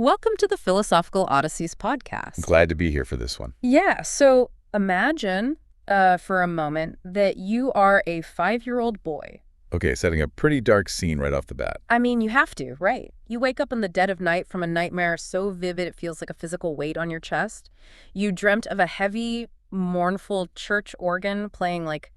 Welcome to the Philosophical Odysseys podcast. Glad to be here for this one. Yeah, so imagine for a moment that you are a 5-year-old boy. Okay, setting a pretty dark scene right off the bat. I mean, you have to, right? You wake up in the dead of night from a nightmare so vivid it feels like a physical weight on your chest. You dreamt of a heavy, mournful church organ playing like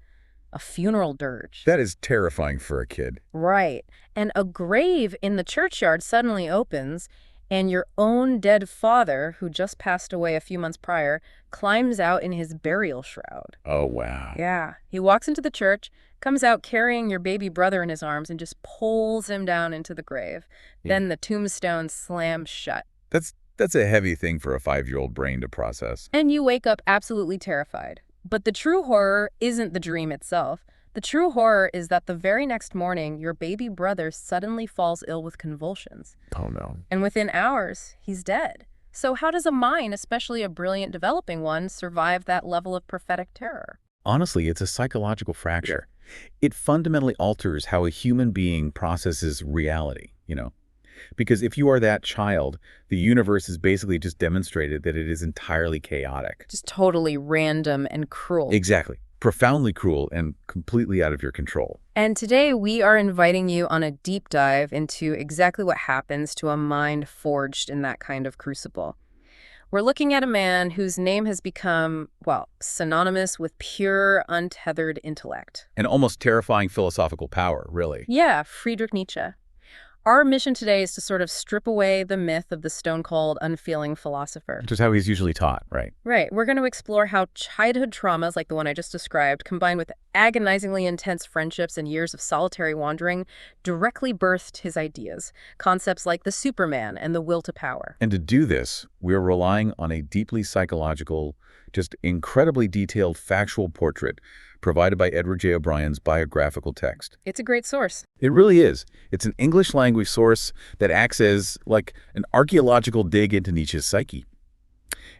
a funeral dirge. That is terrifying for a kid. Right. And a grave in the churchyard suddenly opens, and your own dead father, who just passed away a few months prior, climbs out in his burial shroud. Oh, wow. Yeah. He walks into the church, comes out carrying your baby brother in his arms, and just pulls him down into the grave. Yeah. Then the tombstone slams shut. That's a heavy thing for a 5-year-old brain to process. And you wake up absolutely terrified. But the true horror isn't the dream itself. The true horror is that the very next morning, your baby brother suddenly falls ill with convulsions. Oh, no. And within hours, he's dead. So how does a mind, especially a brilliant developing one, survive that level of prophetic terror? Honestly, it's a psychological fracture. It fundamentally alters how a human being processes reality, Because if you are that child, the universe has basically just demonstrated that it is entirely chaotic. Just totally random and cruel. Exactly. Profoundly cruel and completely out of your control. And today we are inviting you on a deep dive into exactly what happens to a mind forged in that kind of crucible. We're looking at a man whose name has become, synonymous with pure, untethered intellect. An almost terrifying philosophical power, really. Yeah, Friedrich Nietzsche. Our mission today is to sort of strip away the myth of the stone-cold, unfeeling philosopher. Which is how he's usually taught, right? Right. We're going to explore how childhood traumas, like the one I just described, combined with agonizingly intense friendships and years of solitary wandering, directly birthed his ideas. Concepts like the Superman and the will to power. And to do this, we're relying on a deeply psychological, just incredibly detailed factual portrait provided by Edward J. O'Brien's biographical text. It's a great source. It really is. It's an English language source that acts as like an archaeological dig into Nietzsche's psyche.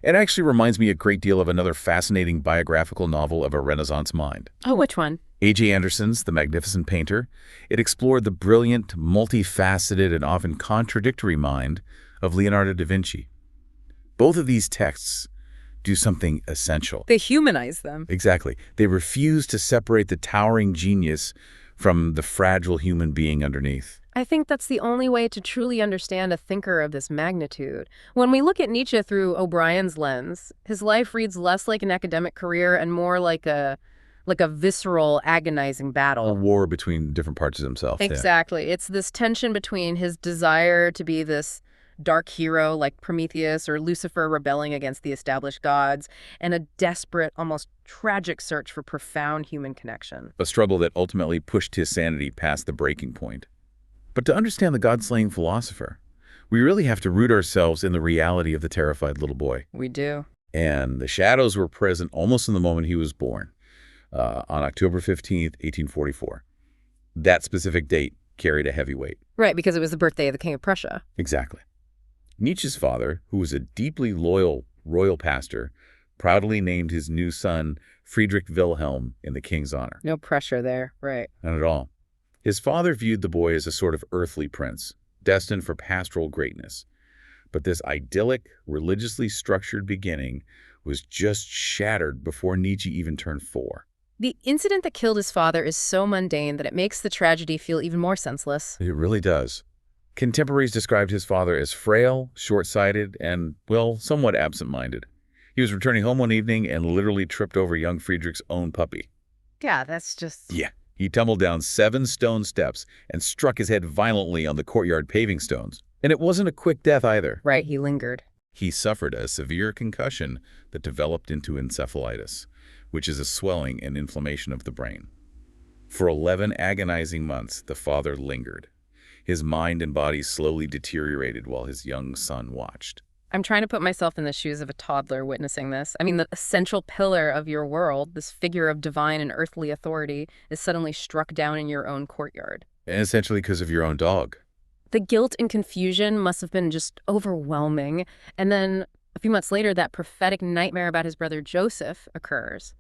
It actually reminds me a great deal of another fascinating biographical novel of a Renaissance mind. Oh, which one? A.J. Anderson's The Magnificent Painter. It explored the brilliant, multifaceted, and often contradictory mind of Leonardo da Vinci. Both of these texts do something essential. They humanize them. Exactly. They refuse to separate the towering genius from the fragile human being underneath. I think that's the only way to truly understand a thinker of this magnitude. When we look at Nietzsche through O'Brien's lens, his life reads less like an academic career and more like a visceral, agonizing battle. A war between different parts of himself. Exactly. Yeah. It's this tension between his desire to be this dark hero like Prometheus or Lucifer rebelling against the established gods, and a desperate, almost tragic search for profound human connection. A struggle that ultimately pushed his sanity past the breaking point. But to understand the God-slaying philosopher, we really have to root ourselves in the reality of the terrified little boy. We do. And the shadows were present almost in the moment he was born, on October 15th, 1844. That specific date carried a heavy weight. Right, because it was the birthday of the King of Prussia. Exactly. Nietzsche's father, who was a deeply loyal royal pastor, proudly named his new son Friedrich Wilhelm in the king's honor. No pressure there, right. Not at all. His father viewed the boy as a sort of earthly prince, destined for pastoral greatness. But this idyllic, religiously structured beginning was just shattered before Nietzsche even turned 4. The incident that killed his father is so mundane that it makes the tragedy feel even more senseless. It really does. Contemporaries described his father as frail, short-sighted, and, somewhat absent-minded. He was returning home one evening and literally tripped over young Friedrich's own puppy. Yeah, that's just... Yeah. He tumbled down 7 stone steps and struck his head violently on the courtyard paving stones. And it wasn't a quick death either. Right, he lingered. He suffered a severe concussion that developed into encephalitis, which is a swelling and inflammation of the brain. For 11 agonizing months, the father lingered. His mind and body slowly deteriorated while his young son watched. I'm trying to put myself in the shoes of a toddler witnessing this. I mean, the essential pillar of your world, this figure of divine and earthly authority, is suddenly struck down in your own courtyard. And essentially because of your own dog. The guilt and confusion must have been just overwhelming. And then a few months later, that prophetic nightmare about his brother Joseph occurs.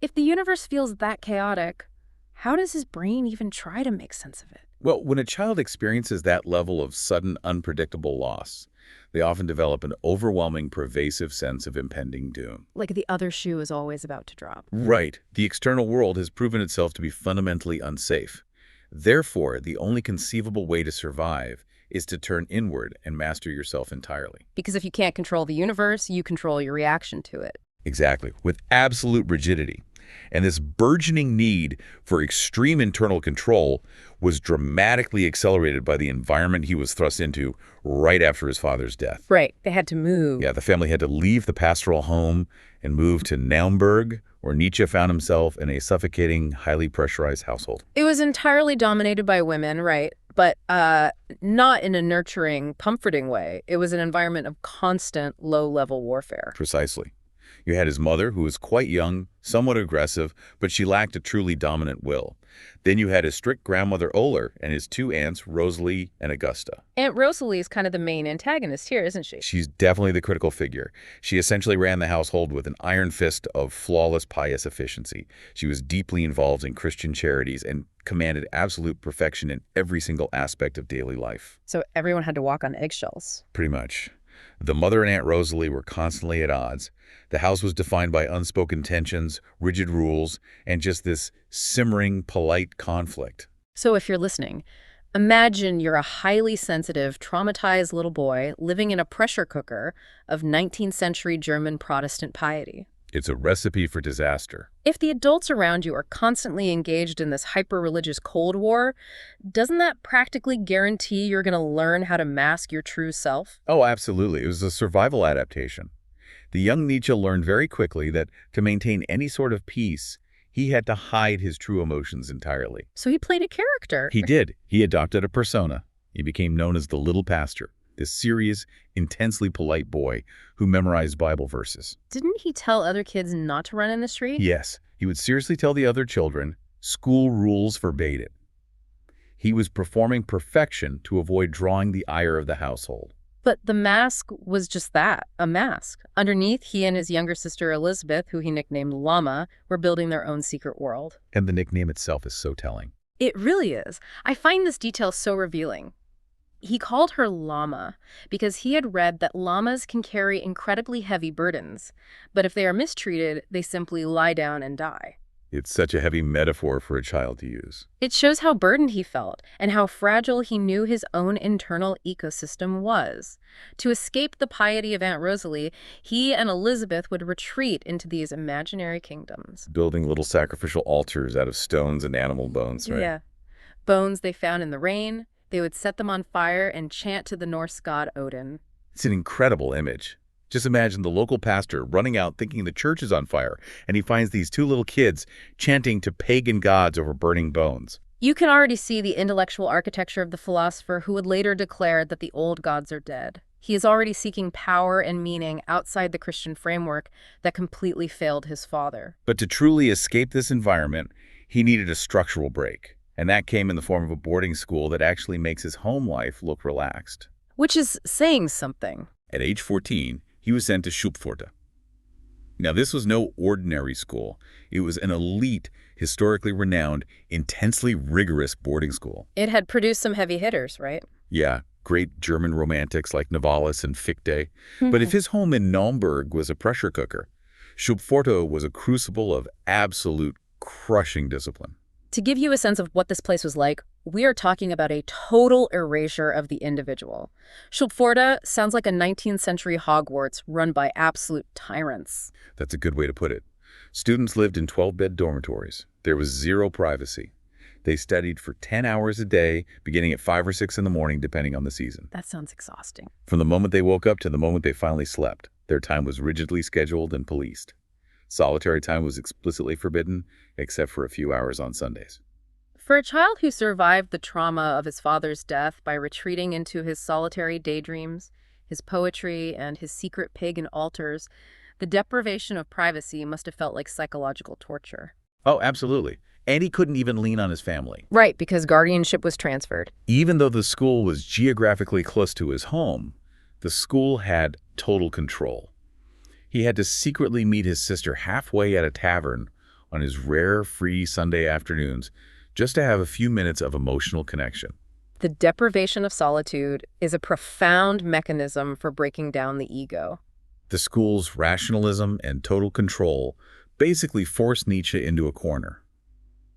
If the universe feels that chaotic, how does his brain even try to make sense of it? Well, when a child experiences that level of sudden, unpredictable loss, They often develop an overwhelming, pervasive sense of impending doom. Like the other shoe is always about to drop. Right. The external world has proven itself to be fundamentally unsafe. Therefore, the only conceivable way to survive is to turn inward and master yourself entirely. Because if you can't control the universe, you control your reaction to it. Exactly, with absolute rigidity. And this burgeoning need for extreme internal control was dramatically accelerated by the environment he was thrust into right after his father's death. Right. They had to move. Yeah, the family had to leave the pastoral home and move to Naumburg, where Nietzsche found himself in a suffocating, highly pressurized household. It was entirely dominated by women, right? But not in a nurturing, comforting way. It was an environment of constant, low-level warfare. Precisely. You had his mother, who was quite young, somewhat aggressive, but she lacked a truly dominant will. Then you had his strict grandmother, Oler, and his two aunts, Rosalie and Augusta. Aunt Rosalie is kind of the main antagonist here, isn't she? She's definitely the critical figure. She essentially ran the household with an iron fist of flawless pious efficiency. She was deeply involved in Christian charities and commanded absolute perfection in every single aspect of daily life. So everyone had to walk on eggshells. Pretty much. The mother and Aunt Rosalie were constantly at odds. The house was defined by unspoken tensions, rigid rules, and just this simmering, polite conflict. So if you're listening, imagine you're a highly sensitive, traumatized little boy living in a pressure cooker of 19th century German Protestant piety. It's a recipe for disaster. If the adults around you are constantly engaged in this hyper-religious Cold War, doesn't that practically guarantee you're going to learn how to mask your true self? Oh, absolutely. It was a survival adaptation. The young Nietzsche learned very quickly that to maintain any sort of peace, he had to hide his true emotions entirely. So he played a character. He did. He adopted a persona. He became known as the Little Pastor, this serious, intensely polite boy who memorized Bible verses. Didn't he tell other kids not to run in the street? Yes, he would seriously tell the other children, school rules forbade it. He was performing perfection to avoid drawing the ire of the household. But the mask was just that, a mask. Underneath, he and his younger sister Elizabeth, who he nicknamed Llama, were building their own secret world. And the nickname itself is so telling. It really is. I find this detail so revealing. He called her Llama because he had read that llamas can carry incredibly heavy burdens, but if they are mistreated, they simply lie down and die. It's such a heavy metaphor for a child to use. It shows how burdened he felt and how fragile he knew his own internal ecosystem was. To escape the piety of Aunt Rosalie, he and Elizabeth would retreat into these imaginary kingdoms. Building little sacrificial altars out of stones and animal bones, right? Yeah. Bones they found in the rain. They would set them on fire and chant to the Norse god Odin. It's an incredible image. Just imagine the local pastor running out thinking the church is on fire, and he finds these two little kids chanting to pagan gods over burning bones. You can already see the intellectual architecture of the philosopher who would later declare that the old gods are dead. He is already seeking power and meaning outside the Christian framework that completely failed his father. But to truly escape this environment, he needed a structural break, and that came in the form of a boarding school that actually makes his home life look relaxed. Which is saying something. At age 14, he was sent to Schupforte. Now, this was no ordinary school. It was an elite, historically renowned, intensely rigorous boarding school. It had produced some heavy hitters, right? Yeah, great German romantics like Novalis and Fichte. But if his home in Naumburg was a pressure cooker, Schupforte was a crucible of absolute crushing discipline. To give you a sense of what this place was like, we are talking about a total erasure of the individual. Schupforte sounds like a 19th century Hogwarts run by absolute tyrants. That's a good way to put it. Students lived in 12-bed dormitories. There was zero privacy. They studied for 10 hours a day, beginning at 5 or 6 in the morning, depending on the season. That sounds exhausting. From the moment they woke up to the moment they finally slept, their time was rigidly scheduled and policed. Solitary time was explicitly forbidden, except for a few hours on Sundays. For a child who survived the trauma of his father's death by retreating into his solitary daydreams, his poetry, and his secret pagan altars, the deprivation of privacy must have felt like psychological torture. Oh, absolutely. And he couldn't even lean on his family. Right, because guardianship was transferred. Even though the school was geographically close to his home, the school had total control. He had to secretly meet his sister halfway at a tavern on his rare free Sunday afternoons just to have a few minutes of emotional connection. The deprivation of solitude is a profound mechanism for breaking down the ego. The school's rationalism and total control basically forced Nietzsche into a corner.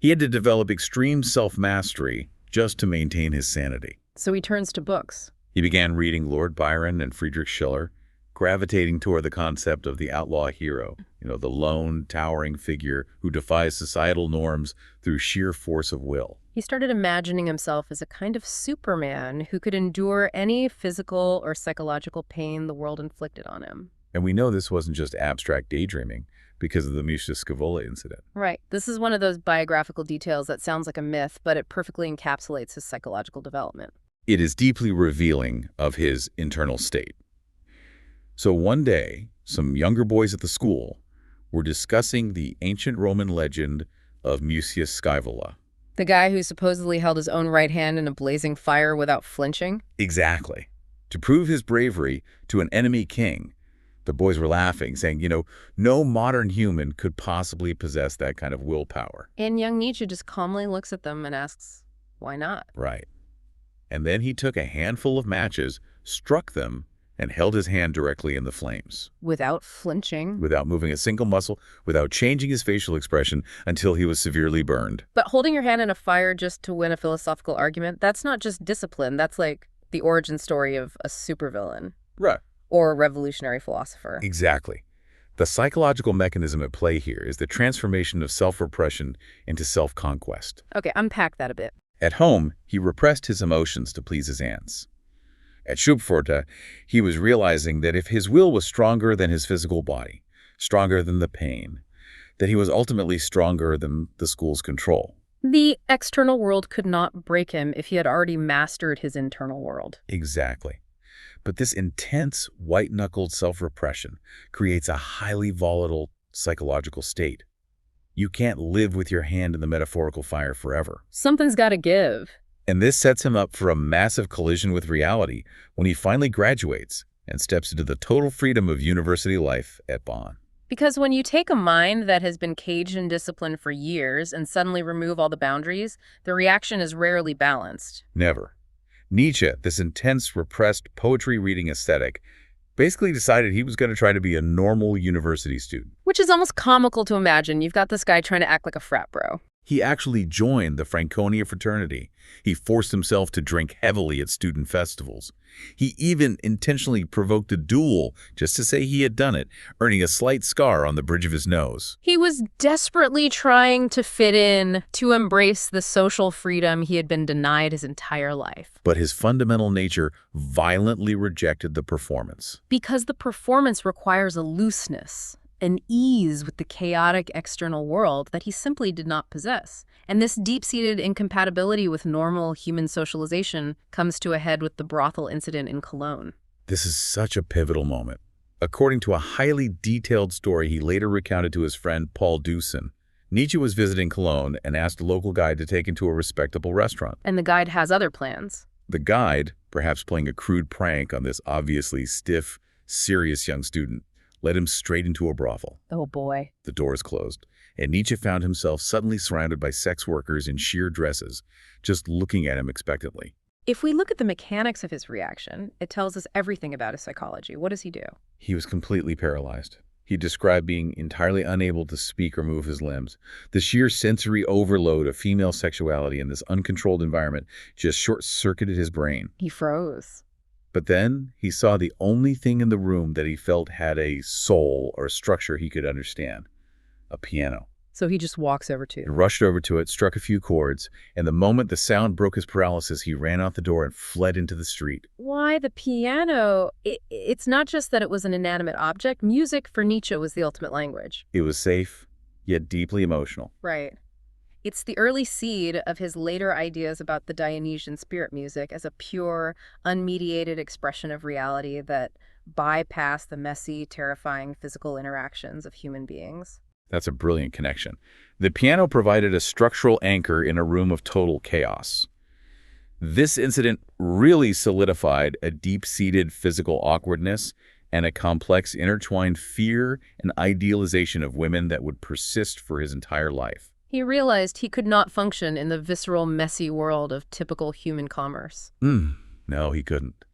He had to develop extreme self-mastery just to maintain his sanity. So he turns to books. He began reading Lord Byron and Friedrich Schiller, gravitating toward the concept of the outlaw hero, the lone, towering figure who defies societal norms through sheer force of will. He started imagining himself as a kind of Superman who could endure any physical or psychological pain the world inflicted on him. And we know this wasn't just abstract daydreaming because of the Misha Scavola incident. Right. This is one of those biographical details that sounds like a myth, but it perfectly encapsulates his psychological development. It is deeply revealing of his internal state. So one day, some younger boys at the school were discussing the ancient Roman legend of Mucius Scaevola. The guy who supposedly held his own right hand in a blazing fire without flinching? Exactly. To prove his bravery to an enemy king, the boys were laughing, saying, no modern human could possibly possess that kind of willpower. And young Nietzsche just calmly looks at them and asks, why not? Right. And then he took a handful of matches, struck them, and held his hand directly in the flames. Without flinching. Without moving a single muscle, without changing his facial expression until he was severely burned. But holding your hand in a fire just to win a philosophical argument, that's not just discipline. That's like the origin story of a supervillain. Right. Or a revolutionary philosopher. Exactly. The psychological mechanism at play here is the transformation of self-repression into self-conquest. Okay, unpack that a bit. At home, he repressed his emotions to please his aunts. At Schubforta, he was realizing that if his will was stronger than his physical body, stronger than the pain, that he was ultimately stronger than the school's control. The external world could not break him if he had already mastered his internal world. Exactly. But this intense, white-knuckled self-repression creates a highly volatile psychological state. You can't live with your hand in the metaphorical fire forever. Something's got to give. And this sets him up for a massive collision with reality when he finally graduates and steps into the total freedom of university life at Bonn. Because when you take a mind that has been caged in discipline for years and suddenly remove all the boundaries, the reaction is rarely balanced. Never. Nietzsche, this intense, repressed poetry-reading aesthetic, basically decided he was going to try to be a normal university student. Which is almost comical to imagine. You've got this guy trying to act like a frat bro. He actually joined the Franconia fraternity. He forced himself to drink heavily at student festivals. He even intentionally provoked a duel just to say he had done it, earning a slight scar on the bridge of his nose. He was desperately trying to fit in, to embrace the social freedom he had been denied his entire life. But his fundamental nature violently rejected the performance. Because the performance requires a looseness, an ease with the chaotic external world that he simply did not possess. And this deep-seated incompatibility with normal human socialization comes to a head with the brothel incident in Cologne. This is such a pivotal moment. According to a highly detailed story he later recounted to his friend Paul Deussen, Nietzsche was visiting Cologne and asked a local guide to take him to a respectable restaurant. And the guide has other plans. The guide, perhaps playing a crude prank on this obviously stiff, serious young student, led him straight into a brothel. Oh boy. The doors closed, and Nietzsche found himself suddenly surrounded by sex workers in sheer dresses, just looking at him expectantly. If we look at the mechanics of his reaction, it tells us everything about his psychology. What does he do? He was completely paralyzed. He described being entirely unable to speak or move his limbs. The sheer sensory overload of female sexuality in this uncontrolled environment just short-circuited his brain. He froze. But then he saw the only thing in the room that he felt had a soul or a structure he could understand: a piano. So he just walks over to He it. rushed over to it, struck a few chords, and the moment the sound broke his paralysis, he ran out the door and fled into the street. Why the piano? It's not just that it was an inanimate object. Music for Nietzsche was the ultimate language. It was safe, yet deeply emotional. Right. It's the early seed of his later ideas about the Dionysian spirit music as a pure, unmediated expression of reality that bypassed the messy, terrifying physical interactions of human beings. That's a brilliant connection. The piano provided a structural anchor in a room of total chaos. This incident really solidified a deep-seated physical awkwardness and a complex intertwined fear and idealization of women that would persist for his entire life. He realized he could not function in the visceral, messy world of typical human commerce. No, he couldn't.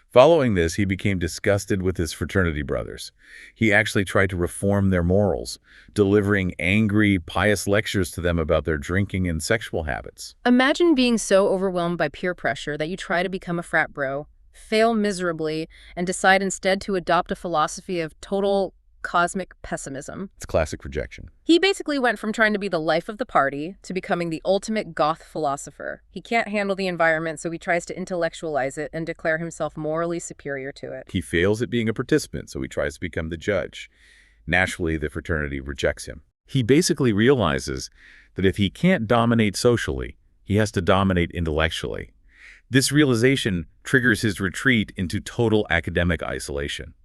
Following this, he became disgusted with his fraternity brothers. He actually tried to reform their morals, delivering angry, pious lectures to them about their drinking and sexual habits. Imagine being so overwhelmed by peer pressure that you try to become a frat bro, fail miserably, and decide instead to adopt a philosophy of total cosmic pessimism. It's classic rejection. He basically went from trying to be the life of the party to becoming the ultimate goth philosopher. He can't handle the environment, so he tries to intellectualize it and declare himself morally superior to it. He fails at being a participant, so he tries to become the judge. Naturally, the fraternity rejects him. He basically realizes that if he can't dominate socially, he has to dominate intellectually. This realization triggers his retreat into total academic isolation.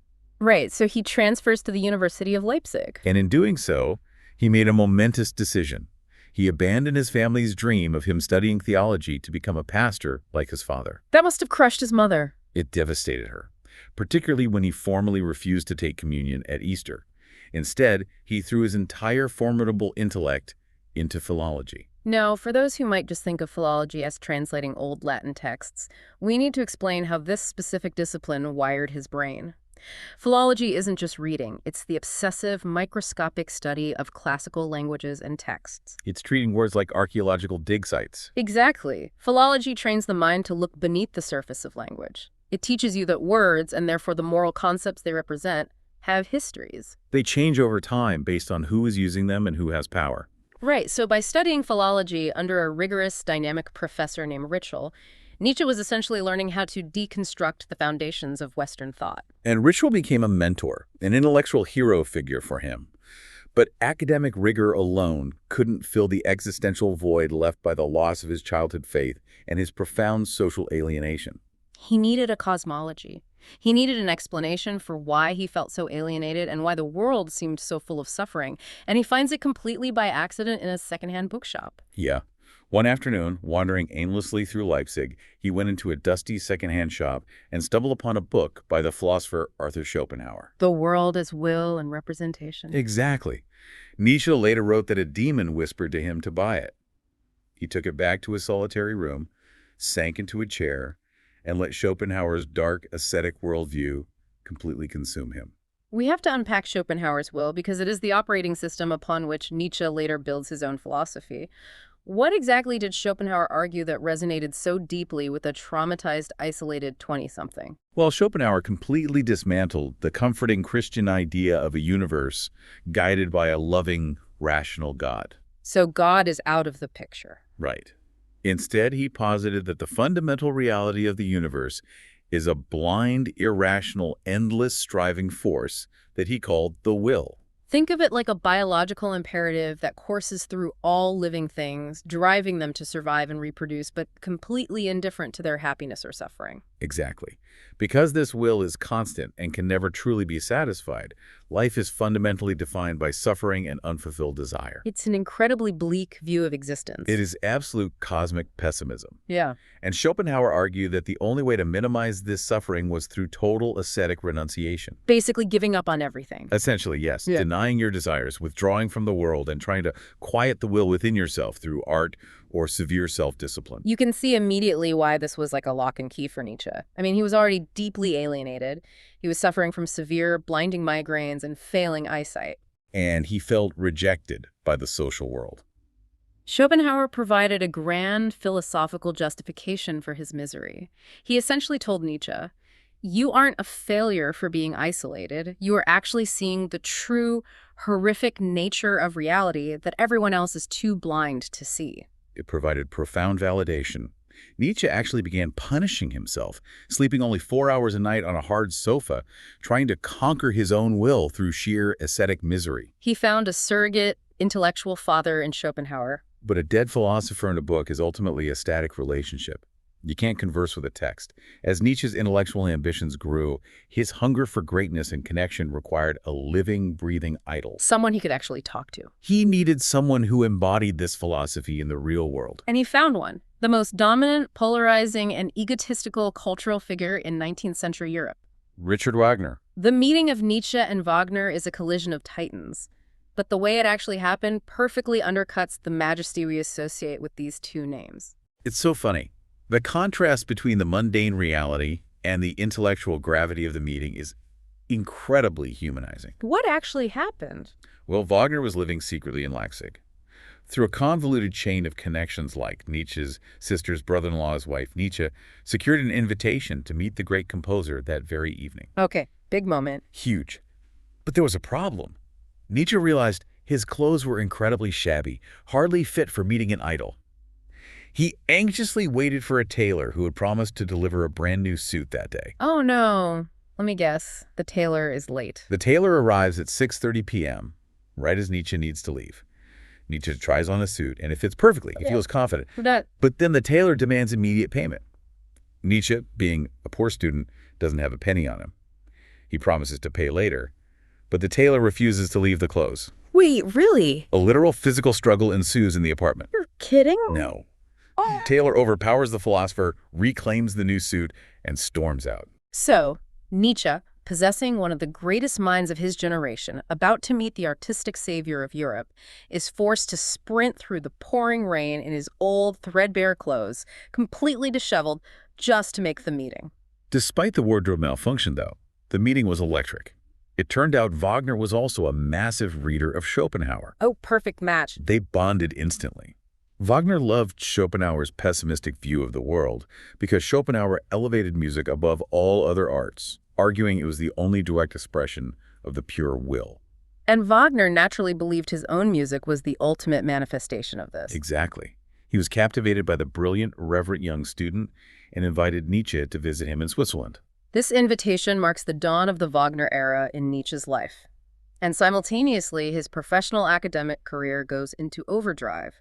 Right, so he transfers to the University of Leipzig. And in doing so, he made a momentous decision. He abandoned his family's dream of him studying theology to become a pastor like his father. That must have crushed his mother. It devastated her, particularly when he formally refused to take communion at Easter. Instead, he threw his entire formidable intellect into philology. Now, for those who might just think of philology as translating old Latin texts, we need to explain how this specific discipline wired his brain. Philology isn't just reading, it's the obsessive, microscopic study of classical languages and texts. It's treating words like archaeological dig sites. Exactly. Philology trains the mind to look beneath the surface of language. It teaches you that words, and therefore the moral concepts they represent, have histories. They change over time based on who is using them and who has power. Right, so by studying philology under a rigorous, dynamic professor named Richard, Nietzsche was essentially learning how to deconstruct the foundations of Western thought. And Richard became a mentor, an intellectual hero figure for him. But academic rigor alone couldn't fill the existential void left by the loss of his childhood faith and his profound social alienation. He needed a cosmology. He needed an explanation for why he felt so alienated and why the world seemed so full of suffering, and he finds it completely by accident in a secondhand bookshop. Yeah. One afternoon, wandering aimlessly through Leipzig, he went into a dusty secondhand shop and stumbled upon a book by the philosopher Arthur Schopenhauer. The world as will and representation. Exactly. Nietzsche later wrote that a demon whispered to him to buy it. He took it back to his solitary room, sank into a chair, and let Schopenhauer's dark, ascetic worldview completely consume him. We have to unpack Schopenhauer's will because it is the operating system upon which Nietzsche later builds his own philosophy. What exactly did Schopenhauer argue that resonated so deeply with a traumatized, isolated 20-something? Well, Schopenhauer completely dismantled the comforting Christian idea of a universe guided by a loving, rational God. So God is out of the picture. Right. Instead, he posited that the fundamental reality of the universe is a blind, irrational, endless striving force that he called the will. Think of it like a biological imperative that courses through all living things, driving them to survive and reproduce, but completely indifferent to their happiness or suffering. Exactly. Because this will is constant and can never truly be satisfied, life is fundamentally defined by suffering and unfulfilled desire. It's an incredibly bleak view of existence. It is absolute cosmic pessimism. Yeah. And Schopenhauer argued that the only way to minimize this suffering was through total ascetic renunciation. Basically giving up on everything. Essentially, yes. Yeah. Denying your desires, withdrawing from the world, and trying to quiet the will within yourself through art or severe self-discipline. You can see immediately why this was like a lock and key for Nietzsche. I mean, he was already deeply alienated. He was suffering from severe, blinding migraines and failing eyesight. And he felt rejected by the social world. Schopenhauer provided a grand philosophical justification for his misery. He essentially told Nietzsche, you aren't a failure for being isolated. You are actually seeing the true, horrific nature of reality that everyone else is too blind to see. It provided profound validation. Nietzsche actually began punishing himself, sleeping only 4 hours a night on a hard sofa, trying to conquer his own will through sheer ascetic misery. He found a surrogate intellectual father in Schopenhauer. But a dead philosopher in a book is ultimately a static relationship. You can't converse with a text. As Nietzsche's intellectual ambitions grew, his hunger for greatness and connection required a living, breathing idol. Someone he could actually talk to. He needed someone who embodied this philosophy in the real world. And he found one. The most dominant, polarizing, and egotistical cultural figure in 19th century Europe. Richard Wagner. The meeting of Nietzsche and Wagner is a collision of titans. but the way it actually happened perfectly undercuts the majesty we associate with these two names. It's so funny. The contrast between the mundane reality and the intellectual gravity of the meeting is incredibly humanizing. What actually happened? Well, Wagner was living secretly in Leipzig. Through a convoluted chain of connections like Nietzsche's sister's brother-in-law's wife, Nietzsche secured an invitation to meet the great composer that very evening. Okay, big moment. Huge. But there was a problem. Nietzsche realized his clothes were incredibly shabby, hardly fit for meeting an idol. He anxiously waited for a tailor who had promised to deliver a brand new suit that day. Oh no. Let me guess. The tailor is late. The tailor arrives at 6:30 p.m., right as Nietzsche needs to leave. Nietzsche tries on a suit, and it fits perfectly. He feels confident. But then the tailor demands immediate payment. Nietzsche, being a poor student, doesn't have a penny on him. He promises to pay later, but the tailor refuses to leave the clothes. Wait, really? A literal physical struggle ensues in the apartment. You're kidding? No. Taylor overpowers the philosopher, reclaims the new suit, and storms out. So, Nietzsche, possessing one of the greatest minds of his generation, about to meet the artistic savior of Europe, is forced to sprint through the pouring rain in his old, threadbare clothes, completely disheveled, just to make the meeting. Despite the wardrobe malfunction, though, the meeting was electric. It turned out Wagner was also a massive reader of Schopenhauer. Oh, perfect match. They bonded instantly. Wagner loved Schopenhauer's pessimistic view of the world because Schopenhauer elevated music above all other arts, arguing it was the only direct expression of the pure will. And Wagner naturally believed his own music was the ultimate manifestation of this. Exactly. He was captivated by the brilliant, reverent young student and invited Nietzsche to visit him in Switzerland. This invitation marks the dawn of the Wagner era in Nietzsche's life. And simultaneously, his professional academic career goes into overdrive.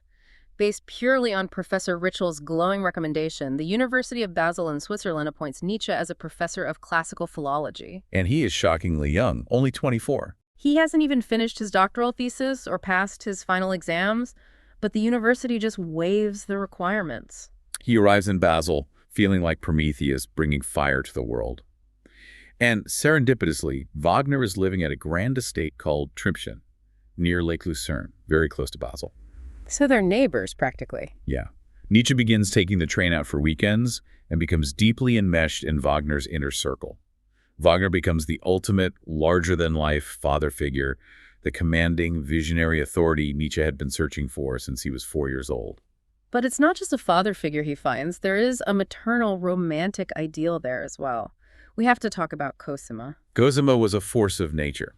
Based purely on Professor Ritschl's glowing recommendation, the University of Basel in Switzerland appoints Nietzsche as a professor of classical philology. And he is shockingly young, only 24. He hasn't even finished his doctoral thesis or passed his final exams, but the university just waives the requirements. He arrives in Basel, feeling like Prometheus bringing fire to the world. And serendipitously, Wagner is living at a grand estate called Trübchen, near Lake Lucerne, very close to Basel. So they're neighbors, practically. Yeah. Nietzsche begins taking the train out for weekends and becomes deeply enmeshed in Wagner's inner circle. Wagner becomes the ultimate, larger-than-life father figure, the commanding, visionary authority Nietzsche had been searching for since he was 4 years old. But it's not just a father figure he finds. There is a maternal, romantic ideal there as well. We have to talk about Cosima. Cosima was a force of nature.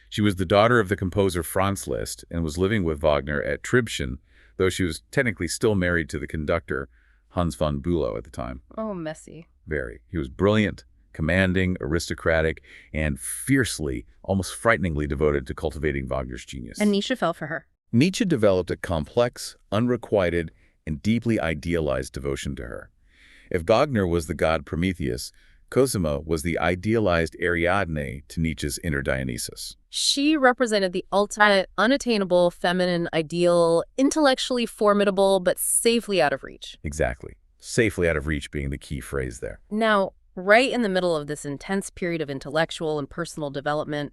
She was the daughter of the composer Franz Liszt and was living with Wagner at Trübchen, though she was technically still married to the conductor Hans von Bülow at the time. Oh, messy. Very. He was brilliant, commanding, aristocratic, and fiercely, almost frighteningly devoted to cultivating Wagner's genius. And Nietzsche fell for her. Nietzsche developed a complex, unrequited, and deeply idealized devotion to her. If Wagner was the god Prometheus, Cosima was the idealized Ariadne to Nietzsche's inner Dionysus. She represented the ultimate, unattainable, feminine ideal, intellectually formidable, but safely out of reach. Exactly. Safely out of reach being the key phrase there. Now, right in the middle of this intense period of intellectual and personal development,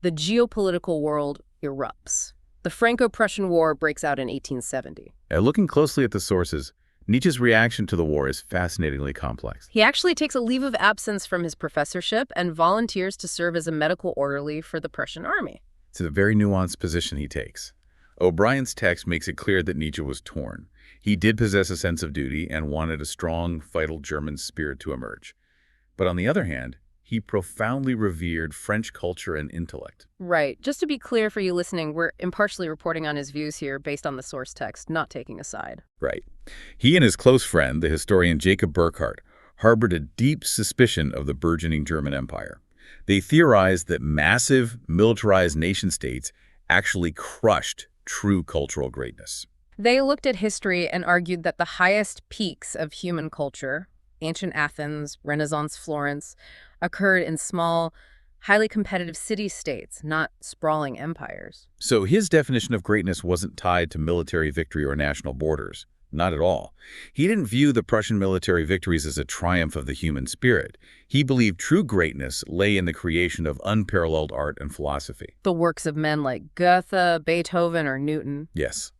the geopolitical world erupts. The Franco-Prussian War breaks out in 1870. Looking closely at the sources, Nietzsche's reaction to the war is fascinatingly complex. He actually takes a leave of absence from his professorship and volunteers to serve as a medical orderly for the Prussian army. It's a very nuanced position he takes. O'Brien's text makes it clear that Nietzsche was torn. He did possess a sense of duty and wanted a strong, vital German spirit to emerge. But on the other hand, he profoundly revered French culture and intellect. Right. Just to be clear for you listening, we're impartially reporting on his views here based on the source text, not taking a side. Right. He and his close friend, the historian Jacob Burckhardt, harbored a deep suspicion of the burgeoning German Empire. They theorized that massive, militarized nation-states actually crushed true cultural greatness. They looked at history and argued that the highest peaks of human culture, ancient Athens, Renaissance Florence, occurred in small, highly competitive city-states, not sprawling empires. So his definition of greatness wasn't tied to military victory or national borders. Not at all. He didn't view the Prussian military victories as a triumph of the human spirit. He believed true greatness lay in the creation of unparalleled art and philosophy. The works of men like Goethe, Beethoven, or Newton. Yes.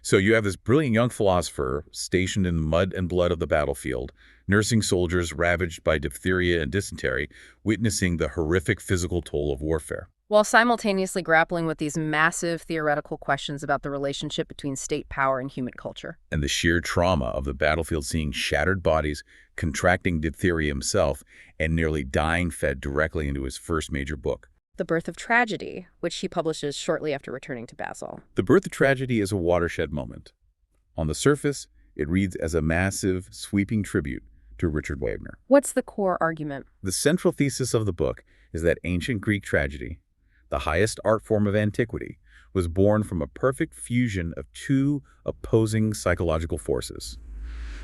So you have this brilliant young philosopher stationed in the mud and blood of the battlefield, nursing soldiers ravaged by diphtheria and dysentery, witnessing the horrific physical toll of warfare. While simultaneously grappling with these massive theoretical questions about the relationship between state power and human culture. And the sheer trauma of the battlefield, seeing shattered bodies, contracting diphtheria himself, and nearly dying, fed directly into his first major book. The Birth of Tragedy, which he publishes shortly after returning to Basel. The Birth of Tragedy is a watershed moment. On the surface, it reads as a massive, sweeping tribute to Richard Wagner. What's the core argument? The central thesis of the book is that ancient Greek tragedy, the highest art form of antiquity, was born from a perfect fusion of two opposing psychological forces,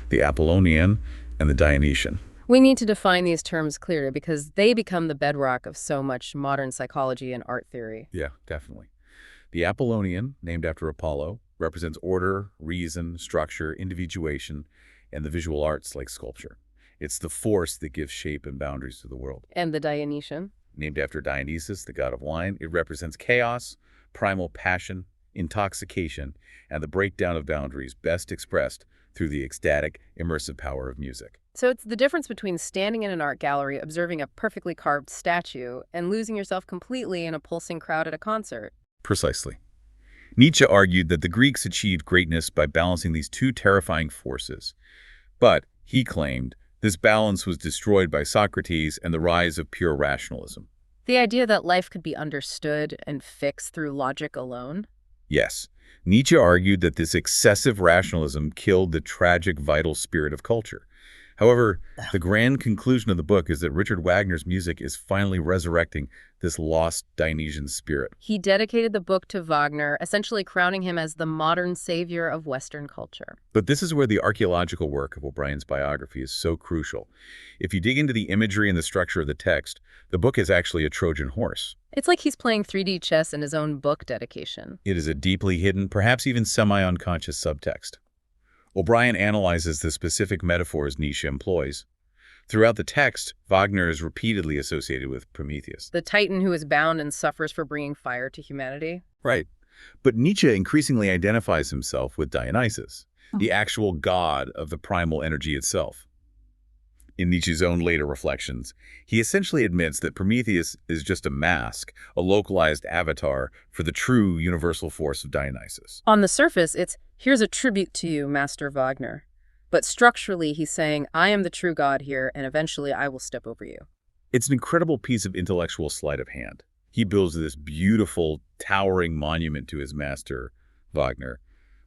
the Apollonian and the Dionysian. We need to define these terms clearly because they become the bedrock of so much modern psychology and art theory. Yeah, definitely. The Apollonian, named after Apollo, represents order, reason, structure, individuation, and the visual arts like sculpture. It's the force that gives shape and boundaries to the world. And the Dionysian? Named after Dionysus, the god of wine, it represents chaos, primal passion, intoxication, and the breakdown of boundaries best expressed through the ecstatic, immersive power of music. So it's the difference between standing in an art gallery observing a perfectly carved statue and losing yourself completely in a pulsing crowd at a concert. Precisely. Nietzsche argued that the Greeks achieved greatness by balancing these two terrifying forces. But, he claimed, this balance was destroyed by Socrates and the rise of pure rationalism. The idea that life could be understood and fixed through logic alone? Yes, Nietzsche argued that this excessive rationalism killed the tragic, vital spirit of culture. However, the grand conclusion of the book is that Richard Wagner's music is finally resurrecting this lost Dionysian spirit. He dedicated the book to Wagner, essentially crowning him as the modern savior of Western culture. But this is where the archaeological work of O'Brien's biography is so crucial. If you dig into the imagery and the structure of the text, the book is actually a Trojan horse. It's like he's playing 3D chess in his own book dedication. It is a deeply hidden, perhaps even semi-unconscious subtext. O'Brien analyzes the specific metaphors Nietzsche employs. Throughout the text, Wagner is repeatedly associated with Prometheus. The titan who is bound and suffers for bringing fire to humanity. Right. But Nietzsche increasingly identifies himself with Dionysus, the actual god of the primal energy itself. In Nietzsche's own later reflections, he essentially admits that Prometheus is just a mask, a localized avatar for the true universal force of Dionysus. On the surface, it's, here's a tribute to you, Master Wagner. But structurally, he's saying, I am the true god here, and eventually I will step over you. It's an incredible piece of intellectual sleight of hand. He builds this beautiful, towering monument to his master, Wagner,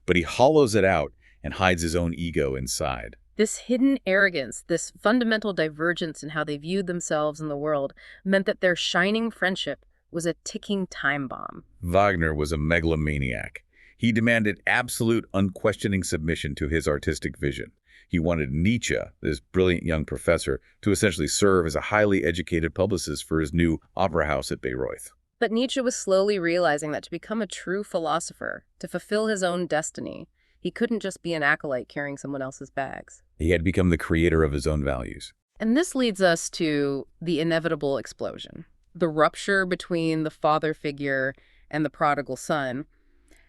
but he hollows it out and hides his own ego inside. This hidden arrogance, this fundamental divergence in how they viewed themselves in the world, meant that their shining friendship was a ticking time bomb. Wagner was a megalomaniac. He demanded absolute, unquestioning submission to his artistic vision. He wanted Nietzsche, this brilliant young professor, to essentially serve as a highly educated publicist for his new opera house at Bayreuth. But Nietzsche was slowly realizing that to become a true philosopher, to fulfill his own destiny, he couldn't just be an acolyte carrying someone else's bags. He had become the creator of his own values. And this leads us to the inevitable explosion, the rupture between the father figure and the prodigal son.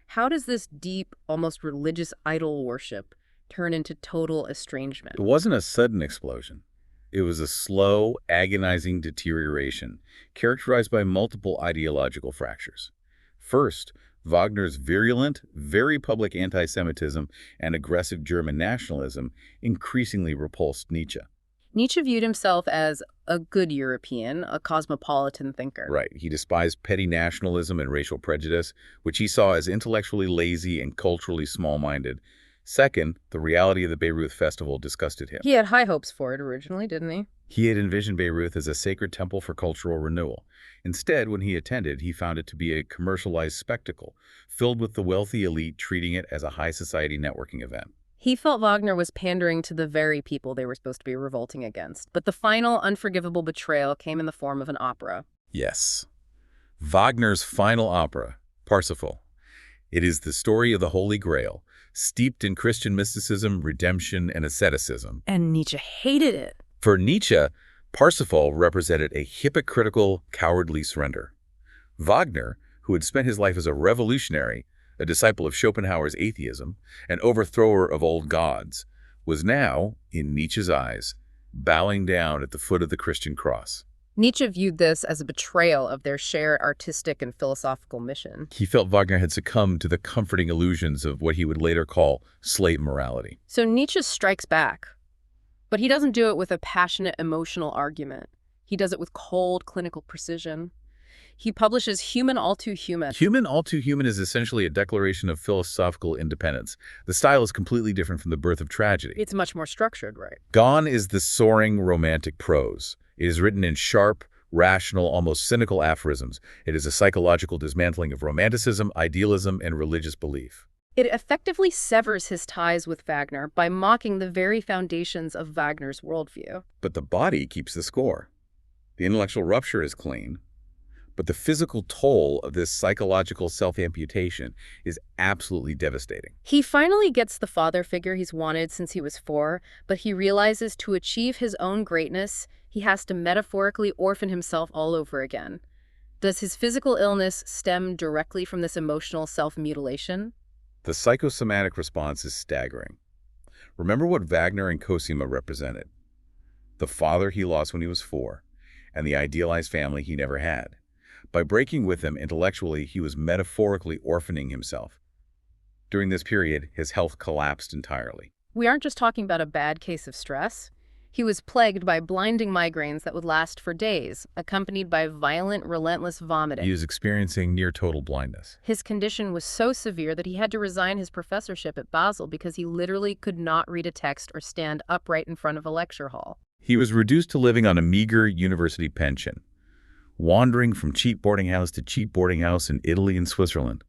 How does this deep, almost religious idol worship turn into total estrangement? It wasn't a sudden explosion. It was a slow, agonizing deterioration, characterized by multiple ideological fractures. First, Wagner's virulent, very public anti-Semitism and aggressive German nationalism increasingly repulsed Nietzsche. Nietzsche viewed himself as a good European, a cosmopolitan thinker. Right. He despised petty nationalism and racial prejudice, which he saw as intellectually lazy and culturally small-minded. Second, the reality of the Bayreuth Festival disgusted him. He had high hopes for it originally, didn't he? He had envisioned Bayreuth as a sacred temple for cultural renewal. Instead, when he attended, he found it to be a commercialized spectacle, filled with the wealthy elite treating it as a high society networking event. He felt Wagner was pandering to the very people they were supposed to be revolting against. But the final, unforgivable betrayal came in the form of an opera. Yes. Wagner's final opera, Parsifal. It is the story of the Holy Grail, steeped in Christian mysticism, redemption, and asceticism. And Nietzsche hated it. For Nietzsche, Parsifal represented a hypocritical, cowardly surrender. Wagner, who had spent his life as a revolutionary, a disciple of Schopenhauer's atheism, an overthrower of old gods, was now, in Nietzsche's eyes, bowing down at the foot of the Christian cross. Nietzsche viewed this as a betrayal of their shared artistic and philosophical mission. He felt Wagner had succumbed to the comforting illusions of what he would later call slave morality. So Nietzsche strikes back, but he doesn't do it with a passionate emotional argument. He does it with cold clinical precision. He publishes Human All Too Human. Human All Too Human is essentially a declaration of philosophical independence. The style is completely different from The Birth of Tragedy. It's much more structured, right? Gone is the soaring romantic prose. It is written in sharp, rational, almost cynical aphorisms. It is a psychological dismantling of romanticism, idealism, and religious belief. It effectively severs his ties with Wagner by mocking the very foundations of Wagner's worldview. But the body keeps the score. The intellectual rupture is clean. But the physical toll of this psychological self-amputation is absolutely devastating. He finally gets the father figure he's wanted since he was 4, but he realizes to achieve his own greatness, he has to metaphorically orphan himself all over again. Does his physical illness stem directly from this emotional self-mutilation? The psychosomatic response is staggering. Remember what Wagner and Cosima represented. The father he lost when he was 4, and the idealized family he never had. By breaking with them intellectually, he was metaphorically orphaning himself. During this period, his health collapsed entirely. We aren't just talking about a bad case of stress. He was plagued by blinding migraines that would last for days, accompanied by violent, relentless vomiting. He was experiencing near total blindness. His condition was so severe that he had to resign his professorship at Basel because he literally could not read a text or stand upright in front of a lecture hall. He was reduced to living on a meager university pension, wandering from cheap boarding house to cheap boarding house in Italy and Switzerland,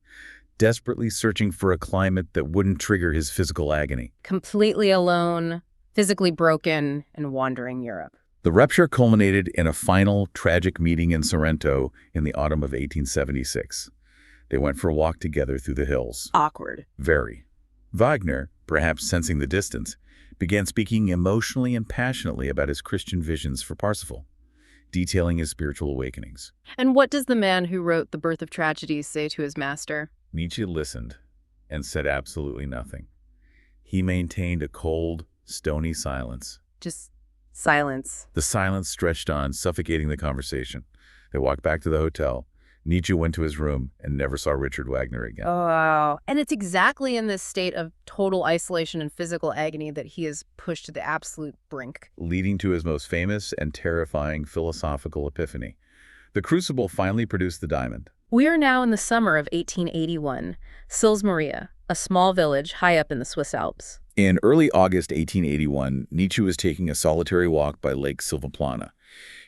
desperately searching for a climate that wouldn't trigger his physical agony. Completely alone, physically broken, and wandering Europe. The rupture culminated in a final, tragic meeting in Sorrento in the autumn of 1876. They went for a walk together through the hills. Awkward. Very. Wagner, perhaps sensing the distance, began speaking emotionally and passionately about his Christian visions for Parsifal, detailing his spiritual awakenings. And what does the man who wrote The Birth of Tragedies say to his master? Nietzsche listened and said absolutely nothing. He maintained a cold, stony silence. Just silence. The silence stretched on, suffocating the conversation. They walked back to the hotel. Nietzsche went to his room and never saw Richard Wagner again. Oh, wow. And it's exactly in this state of total isolation and physical agony that he is pushed to the absolute brink, leading to his most famous and terrifying philosophical epiphany. The crucible finally produced the diamond. We are now in the summer of 1881, Sils-Maria, a small village high up in the Swiss Alps. In early August 1881, Nietzsche was taking a solitary walk by Lake Silvaplana.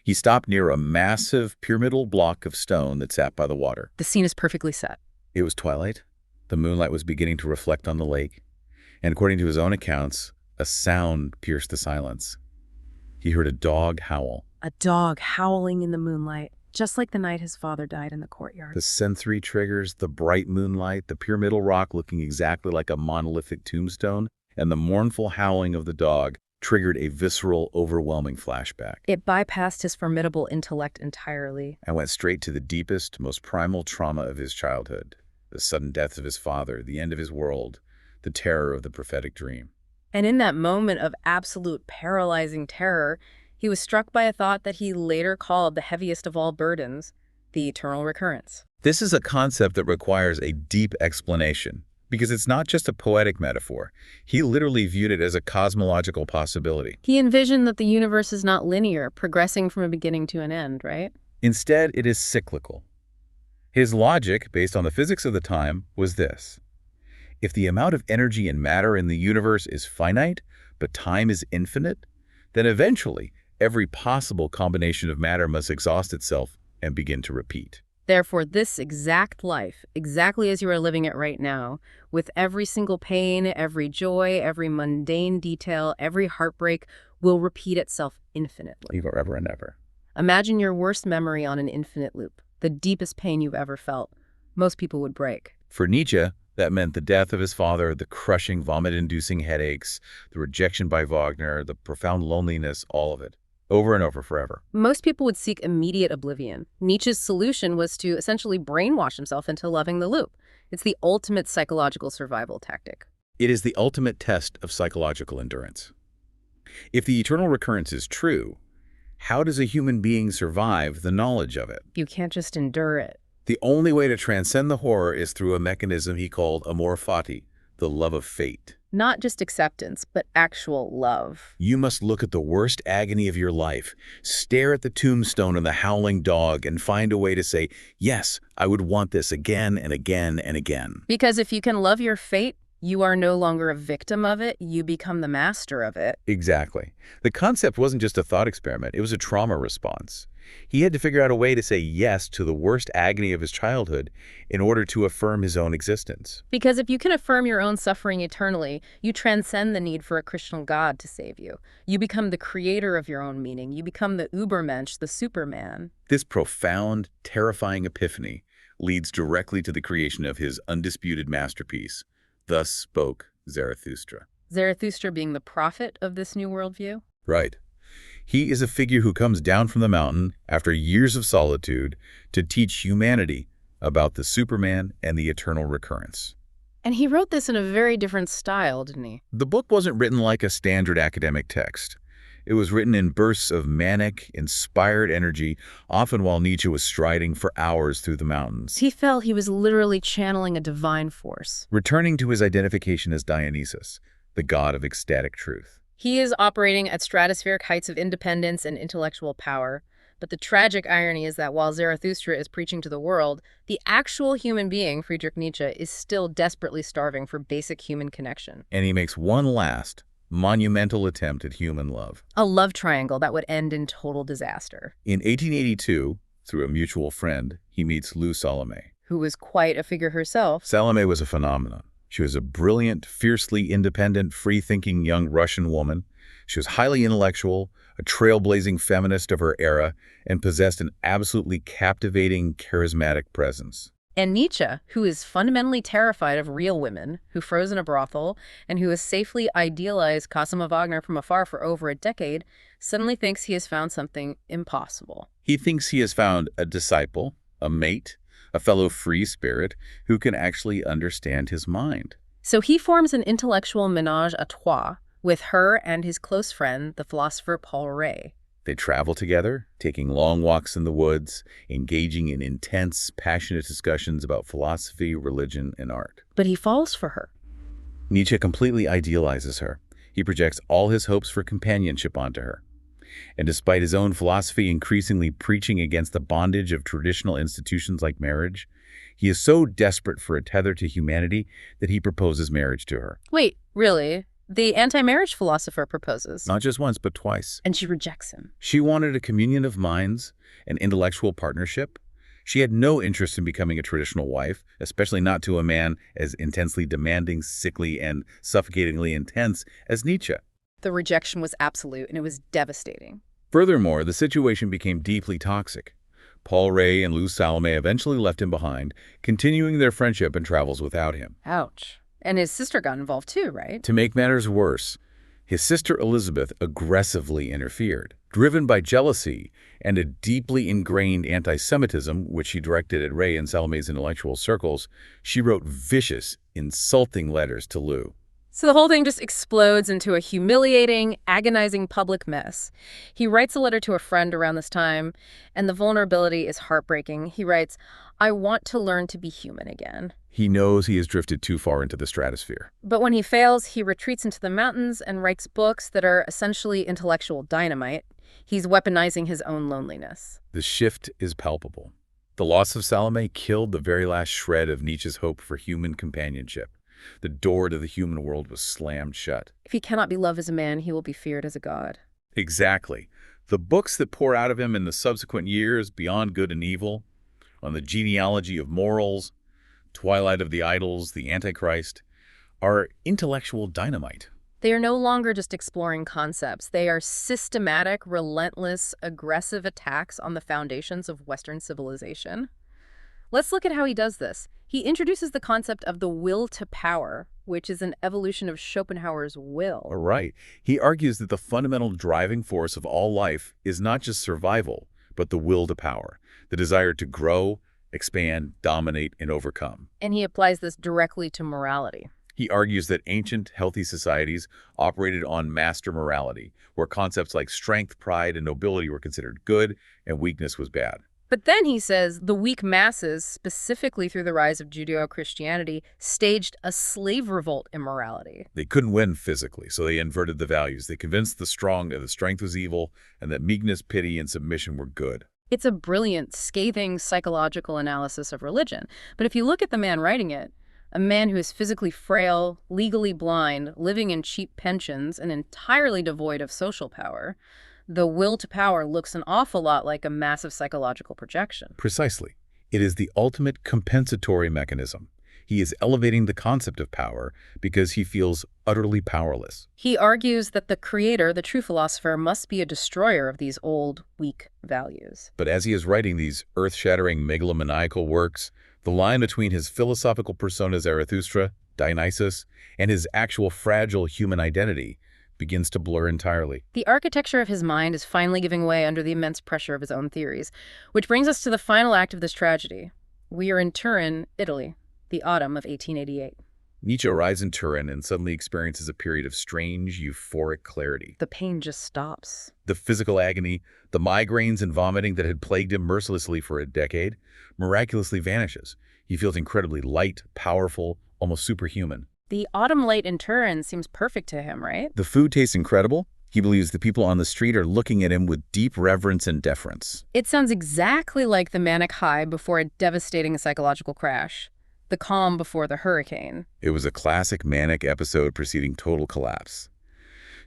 He stopped near a massive pyramidal block of stone that sat by the water. The scene is perfectly set. It was twilight. The moonlight was beginning to reflect on the lake. And according to his own accounts, a sound pierced the silence. He heard a dog howl. A dog howling in the moonlight, just like the night his father died in the courtyard. The sensory triggers, the bright moonlight, the pyramidal rock looking exactly like a monolithic tombstone, and the mournful howling of the dog triggered a visceral, overwhelming flashback. It bypassed his formidable intellect entirely. And went straight to the deepest, most primal trauma of his childhood. The sudden death of his father, the end of his world, the terror of the prophetic dream. And in that moment of absolute paralyzing terror, he was struck by a thought that he later called the heaviest of all burdens, the eternal recurrence. This is a concept that requires a deep explanation, because it's not just a poetic metaphor. He literally viewed it as a cosmological possibility. He envisioned that the universe is not linear, progressing from a beginning to an end, right? Instead, it is cyclical. His logic, based on the physics of the time, was this. If the amount of energy and matter in the universe is finite, but time is infinite, then eventually every possible combination of matter must exhaust itself and begin to repeat. Therefore, this exact life, exactly as you are living it right now, with every single pain, every joy, every mundane detail, every heartbreak, will repeat itself infinitely. Forever and ever. Imagine your worst memory on an infinite loop, the deepest pain you've ever felt. Most people would break. For Nietzsche, That meant the death of his father, the crushing, vomit-inducing headaches, the rejection by Wagner, the profound loneliness, all of it. Over and over forever. Most people would seek immediate oblivion. Nietzsche's solution was to essentially brainwash himself into loving the loop. It's the ultimate psychological survival tactic. It is the ultimate test of psychological endurance. If the eternal recurrence is true, how does a human being survive the knowledge of it? You can't just endure it. The only way to transcend the horror is through a mechanism he called amor fati, the love of fate. Not just acceptance, but actual love. You must look at the worst agony of your life, stare at the tombstone and the howling dog, and find a way to say, yes, I would want this again and again and again. Because if you can love your fate, you are no longer a victim of it, you become the master of it. Exactly. The concept wasn't just a thought experiment, it was a trauma response. He had to figure out a way to say yes to the worst agony of his childhood in order to affirm his own existence. Because if you can affirm your own suffering eternally, you transcend the need for a Christian God to save you. You become the creator of your own meaning. You become the Übermensch, the Superman. This profound, terrifying epiphany leads directly to the creation of his undisputed masterpiece, Thus Spoke Zarathustra. Zarathustra being the prophet of this new worldview? Right. He is a figure who comes down from the mountain after years of solitude to teach humanity about the Superman and the eternal recurrence. And he wrote this in a very different style, didn't he? The book wasn't written like a standard academic text. It was written in bursts of manic, inspired energy, often while Nietzsche was striding for hours through the mountains. He felt he was literally channeling a divine force. Returning to his identification as Dionysus, the god of ecstatic truth. He is operating at stratospheric heights of independence and intellectual power. But the tragic irony is that while Zarathustra is preaching to the world, the actual human being, Friedrich Nietzsche, is still desperately starving for basic human connection. And he makes one last, monumental attempt at human love. A love triangle that would end in total disaster. In 1882, through a mutual friend, he meets Lou Salomé. Who was quite a figure herself. Salomé was a phenomenon. She was a brilliant, fiercely independent, free-thinking young Russian woman. She was highly intellectual, a trailblazing feminist of her era, and possessed an absolutely captivating, charismatic presence. And Nietzsche, who is fundamentally terrified of real women, who froze in a brothel, and who has safely idealized Cosima Wagner from afar for over a decade, suddenly thinks he has found something impossible. He thinks he has found a disciple, a mate, a fellow free spirit who can actually understand his mind. So he forms an intellectual ménage à trois with her and his close friend, the philosopher Paul Rée. They travel together, taking long walks in the woods, engaging in intense, passionate discussions about philosophy, religion, and art. But he falls for her. Nietzsche completely idealizes her. He projects all his hopes for companionship onto her. And despite his own philosophy increasingly preaching against the bondage of traditional institutions like marriage, he is so desperate for a tether to humanity that he proposes marriage to her. Wait, really? The anti-marriage philosopher proposes. Not just once, but twice. And she rejects him. She wanted a communion of minds, an intellectual partnership. She had no interest in becoming a traditional wife, especially not to a man as intensely demanding, sickly, and suffocatingly intense as Nietzsche. The rejection was absolute, and it was devastating. Furthermore, the situation became deeply toxic. Paul Rée and Lou Salomé eventually left him behind, continuing their friendship and travels without him. Ouch. And his sister got involved too, right? To make matters worse, his sister Elizabeth aggressively interfered. Driven by jealousy and a deeply ingrained anti-Semitism, which she directed at Rée and Salomé's intellectual circles, she wrote vicious, insulting letters to Lou. So the whole thing just explodes into a humiliating, agonizing public mess. He writes a letter to a friend around this time, and the vulnerability is heartbreaking. He writes, "I want to learn to be human again." He knows he has drifted too far into the stratosphere. But when he fails, he retreats into the mountains and writes books that are essentially intellectual dynamite. He's weaponizing his own loneliness. The shift is palpable. The loss of Salomé killed the very last shred of Nietzsche's hope for human companionship. The door to the human world was slammed shut. If he cannot be loved as a man, he will be feared as a god. Exactly. The books that pour out of him in the subsequent years, Beyond Good and Evil, on the genealogy of morals, Twilight of the Idols, the Antichrist, are intellectual dynamite. They are no longer just exploring concepts. They are systematic, relentless, aggressive attacks on the foundations of Western civilization. Let's look at how he does this. He introduces the concept of the will to power, which is an evolution of Schopenhauer's will. All right. He argues that the fundamental driving force of all life is not just survival, but the will to power, the desire to grow, expand, dominate, and overcome. And he applies this directly to morality. He argues that ancient, healthy societies operated on master morality, where concepts like strength, pride, and nobility were considered good, and weakness was bad. But then he says the weak masses, specifically through the rise of Judeo-Christianity, staged a slave revolt in morality. They couldn't win physically, so they inverted the values. They convinced the strong that the strength was evil, and that meekness, pity, and submission were good. It's a brilliant, scathing psychological analysis of religion. But if you look at the man writing it, a man who is physically frail, legally blind, living in cheap pensions, and entirely devoid of social power, the will to power looks an awful lot like a massive psychological projection. Precisely. It is the ultimate compensatory mechanism. He is elevating the concept of power because he feels utterly powerless. He argues that the creator, the true philosopher, must be a destroyer of these old, weak values. But as he is writing these earth-shattering megalomaniacal works, the line between his philosophical persona Zarathustra, Dionysus, and his actual fragile human identity begins to blur entirely. The architecture of his mind is finally giving way under the immense pressure of his own theories, which brings us to the final act of this tragedy. We are in Turin, Italy, the autumn of 1888. Nietzsche arrives in Turin and suddenly experiences a period of strange, euphoric clarity. The pain just stops. The physical agony, the migraines and vomiting that had plagued him mercilessly for a decade, miraculously vanishes. He feels incredibly light, powerful, almost superhuman. The autumn light in Turin seems perfect to him, right? The food tastes incredible. He believes the people on the street are looking at him with deep reverence and deference. It sounds exactly like the manic high before a devastating psychological crash. The calm before the hurricane. It was a classic manic episode preceding total collapse.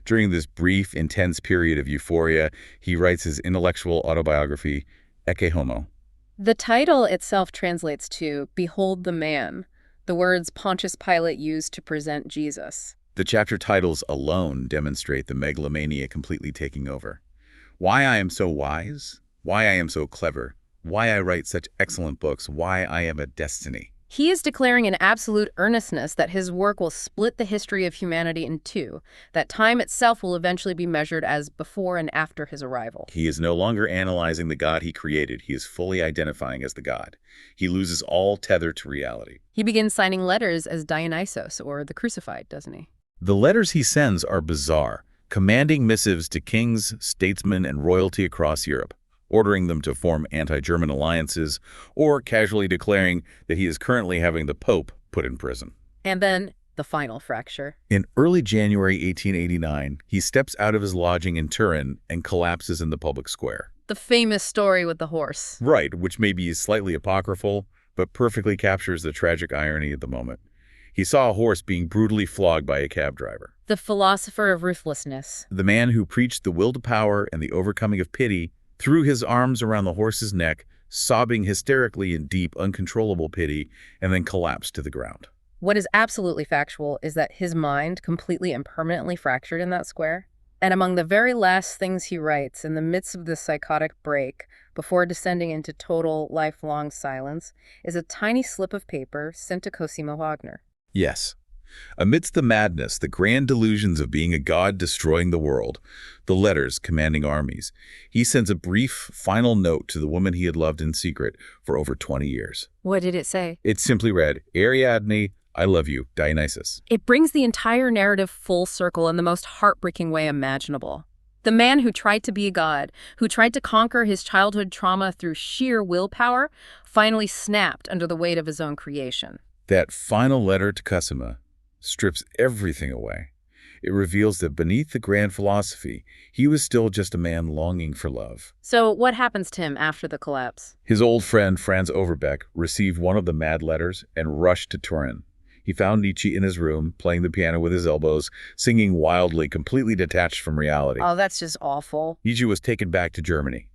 During this brief, intense period of euphoria, he writes his intellectual autobiography, Ecce Homo. The title itself translates to Behold the Man, the words Pontius Pilate used to present Jesus. The chapter titles alone demonstrate the megalomania completely taking over. Why I am so wise, why I am so clever, why I write such excellent books, why I am a destiny. He is declaring in absolute earnestness that his work will split the history of humanity in two, that time itself will eventually be measured as before and after his arrival. He is no longer analyzing the God he created. He is fully identifying as the God. He loses all tether to reality. He begins signing letters as Dionysus, or the crucified, doesn't he? The letters he sends are bizarre, commanding missives to kings, statesmen, and royalty across Europe, ordering them to form anti-German alliances, or casually declaring that he is currently having the Pope put in prison. And then the final fracture. In early January 1889, he steps out of his lodging in Turin and collapses in the public square. The famous story with the horse. Right, which may be slightly apocryphal, but perfectly captures the tragic irony of the moment. He saw a horse being brutally flogged by a cab driver. The philosopher of ruthlessness. The man who preached the will to power and the overcoming of pity threw his arms around the horse's neck, sobbing hysterically in deep, uncontrollable pity, and then collapsed to the ground. What is absolutely factual is that his mind completely and permanently fractured in that square. And among the very last things he writes in the midst of this psychotic break, before descending into total, lifelong silence, is a tiny slip of paper sent to Cosima Wagner. Yes. Amidst the madness, the grand delusions of being a god destroying the world, the letters commanding armies, he sends a brief, final note to the woman he had loved in secret for over 20 years. What did it say? It simply read, Ariadne, I love you, Dionysus. It brings the entire narrative full circle in the most heartbreaking way imaginable. The man who tried to be a god, who tried to conquer his childhood trauma through sheer willpower, finally snapped under the weight of his own creation. That final letter to Cosima strips everything away. It reveals that beneath the grand philosophy, he was still just a man longing for love. So what happens to him after the collapse? His old friend Franz Overbeck received one of the mad letters and rushed to Turin. He found Nietzsche in his room, playing the piano with his elbows, singing wildly, completely detached from reality. Oh, that's just awful. Nietzsche was taken back to Germany.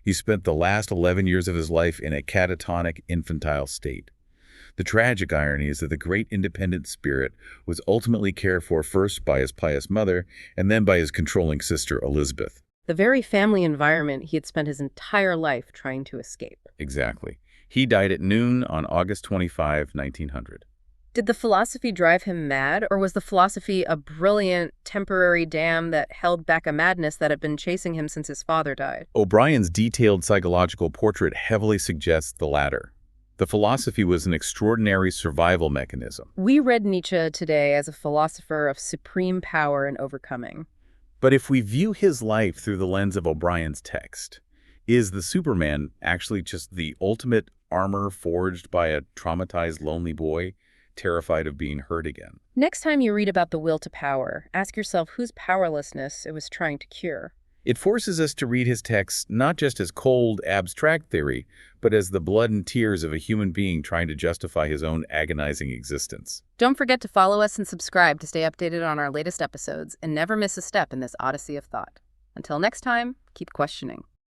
He spent the last 11 years of his life in a catatonic, infantile state. The tragic irony is that the great independent spirit was ultimately cared for first by his pious mother and then by his controlling sister, Elizabeth. The very family environment he had spent his entire life trying to escape. Exactly. He died at noon on August 25, 1900. Did the philosophy drive him mad, or was the philosophy a brilliant, temporary dam that held back a madness that had been chasing him since his father died? O'Brien's detailed psychological portrait heavily suggests the latter. The philosophy was an extraordinary survival mechanism. We read Nietzsche today as a philosopher of supreme power and overcoming. But if we view his life through the lens of O'Brien's text, is the Superman actually just the ultimate armor forged by a traumatized, lonely boy, terrified of being hurt again? Next time you read about the will to power, ask yourself whose powerlessness it was trying to cure. It forces us to read his text not just as cold, abstract theory, but as the blood and tears of a human being trying to justify his own agonizing existence. Don't forget to follow us and subscribe to stay updated on our latest episodes and never miss a step in this odyssey of thought. Until next time, keep questioning.